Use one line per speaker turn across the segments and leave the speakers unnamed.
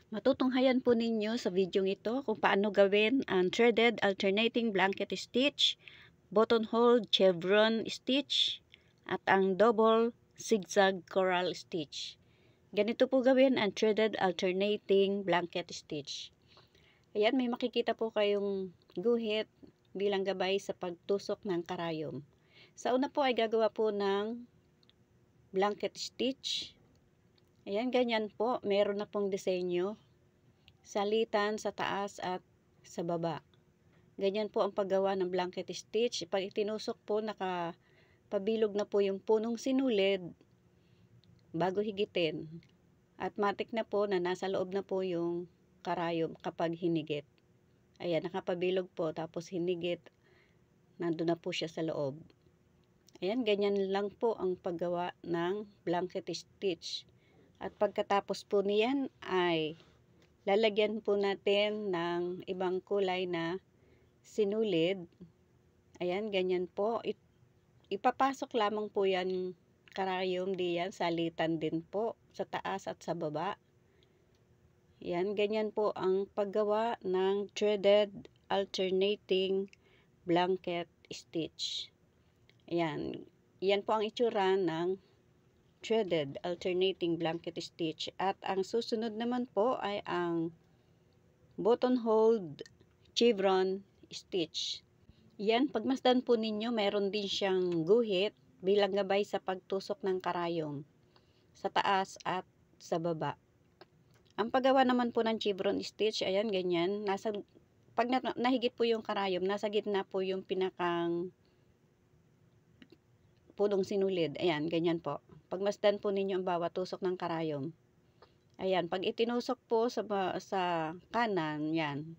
Matutunghayan po ninyo sa video ito kung paano gawin ang threaded alternating blanket stitch, buttonhole chevron stitch, at ang double zigzag coral stitch. Ganito po gawin ang threaded alternating blanket stitch. Ayan, may makikita po kayong guhit bilang gabay sa pagtusok ng karayom. Sa una po ay gagawa po ng blanket stitch. Ayan, ganyan po. Meron na pong disenyo. Salitan sa taas at sa baba. Ganyan po ang paggawa ng blanket stitch. Pag itinusok po, nakapabilog na po yung punong sinulid bago higitin. At matik na po na nasa loob na po yung karayom kapag hinigit. Ayan, nakapabilog po. Tapos hinigit, nandun na po siya sa loob. Ayan, ganyan lang po ang paggawa ng blanket stitch. At pagkatapos po niyan ay lalagyan po natin ng ibang kulay na sinulid. Ayan, ganyan po. Ipapasok lamang po yan karayom diyan, salitan din po sa taas at sa baba. Ayan, ganyan po ang paggawa ng threaded alternating blanket stitch. Ayan, yan po ang itsura ng threaded alternating blanket stitch. At ang susunod naman po ay ang buttonhole chevron stitch. Yan, pagmasdan po ninyo, meron din siyang guhit bilang gabay sa pagtusok ng karayom sa taas at sa baba. Ang paggawa naman po ng chevron stitch, ayan, ganyan. Pag nahigit po yung karayom, nasa gitna po yung pinakang punong sinulid. Ayan, ganyan po. Pagmasdan po ninyo ang bawat tusok ng karayom. Ayan, pag itinusok po sa kanan, yan.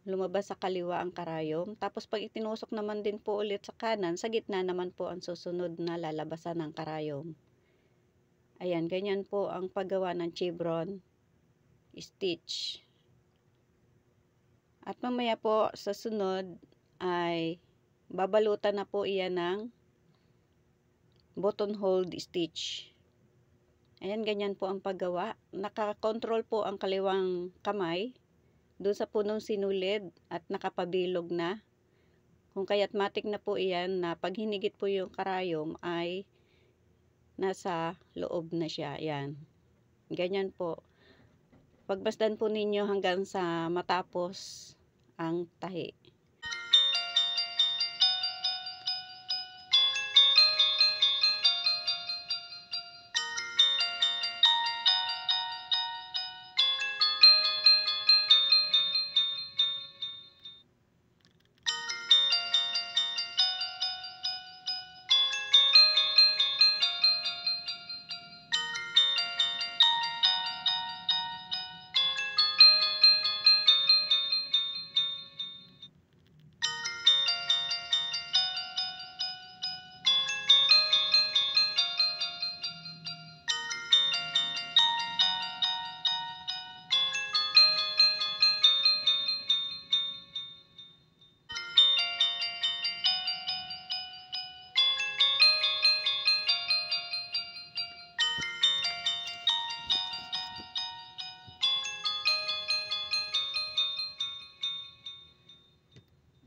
Lumabas sa kaliwa ang karayom. Tapos pag itinusok naman din po ulit sa kanan, sa gitna naman po ang susunod na lalabasan ng karayom. Ayan, ganyan po ang paggawa ng chevron stitch. At mamaya po sa sunod ay babalutan na po iyan ng buttonhole stitch. Ayan, ganyan po ang paggawa. Nakakontrol po ang kaliwang kamay doon sa punong sinulid at nakapabilog na. Kung kaya't matik na po iyan na pag hinigit po yung karayom ay nasa loob na siya. Ayan. Ganyan po. Pagbasdan po ninyo hanggang sa matapos ang tahi.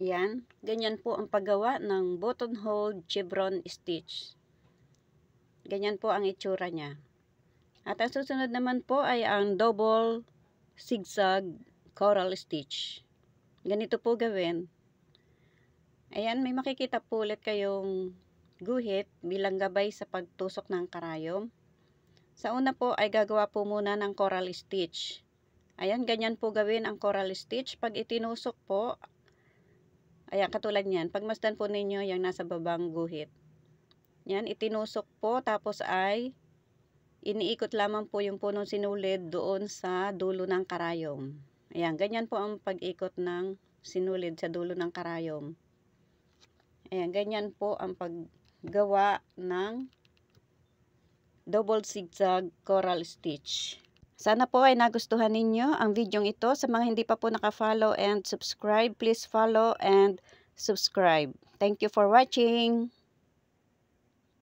Yan, ganyan po ang paggawa ng buttonhole chevron stitch. Ganyan po ang itsura niya. At ang susunod naman po ay ang double zigzag coral stitch. Ganito po gawin. Ayan, may makikita po ulit kayong guhit bilang gabay sa pagtusok ng karayom. Sa una po ay gagawa po muna ng coral stitch. Ayan, ganyan po gawin ang coral stitch. Pag itinusok po, ayan, katulad niyan. Pagmasdan po ninyo yung nasa babang guhit. Yan, itinusok po. Tapos ay iniikot lamang po yung punong sinulid doon sa dulo ng karayom. Ayan, ganyan po ang pag-ikot ng sinulid sa dulo ng karayom. Ayan, ganyan po ang paggawa ng double zigzag coral stitch. Sana po ay nagustuhan ninyo ang video ito. Sa mga hindi pa po naka-follow and subscribe, please follow and subscribe. Thank you for watching.